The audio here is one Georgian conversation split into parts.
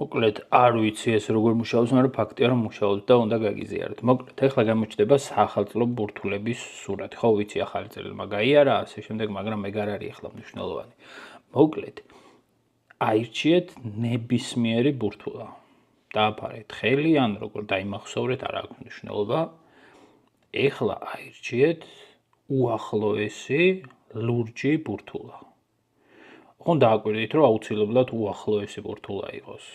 მოკლედ არ ვიცი ეს როგორ მუშაობს, მაგრამ ფაქტია რომ მუშაობს და უნდა გაგიზიაროთ. მოკლედ ახლა გამოჩნდება სახელმწიფო ბურთულების სურათი. ხო ვიცი ახალი წელმა გაიარა ასე შემდეგ, მაგრამ ეგ არ არის ახლა მნიშვნელოვანი. მოკლედ აირჩიეთ ნებისმიერი ბურთულა. დააფარეთ ხელი ან როგორ დაიმახსოვრეთ, არ აქვს მნიშვნელობა. ეხლა აირჩიეთ უახლოესი ლურჯი ბურთულა. ხომ დააკვირდით რომ აუცილებლად უახლოესი ბურთულა იყოს.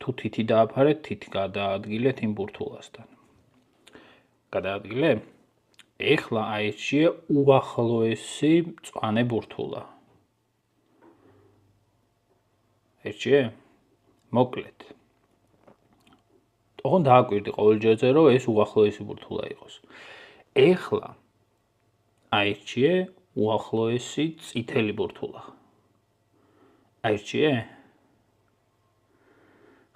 თუ თითი დააფარეთ, თითი გადაადგილეთ იმ ბურთულასთან. გადაადგილე? ეხლა აირჩიე უახლოესი მწვანე ბურთულა. ერჩიე? მოკლედ. ხომ დააკვირდი ყოველ ჯერზე რომ ეს უახლოესი ბურთულა იყოს. ეხლა აირჩიე უახლოესი წითელი ბურთულა. აირჩიე?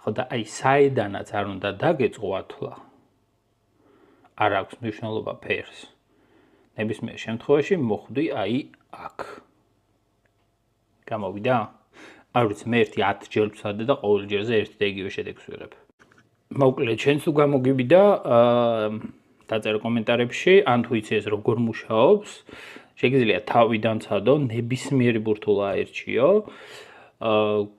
ხო და აი საიდანაც არ უნდა დაგეწყო ათვლა. არ აქვს მნიშვნელობა ფერს. ნებისმიერ შემთხვევაში მოხვდი აი აქ. გამოვიდა? არ ვიცი, მე 10 ჯერ ვცადე და ყოველ ჯერზე ერთი და იგივე შედეგს ვიღებ. მოკლედ, შენც თუ გამოგივიდა, დაწერე კომენტარებში, ან თუ იცი ეს როგორ მუშაობს, შეგიძლია თავიდან ცადო, ნებისმიერი ბურთულა აერჩიო,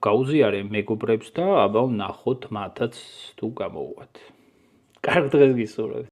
გაუზიარე მეგობრებს და აბა ვნახოთ მათაც თუ გამოვუვათ. კარგ დღეს გისურვებთ.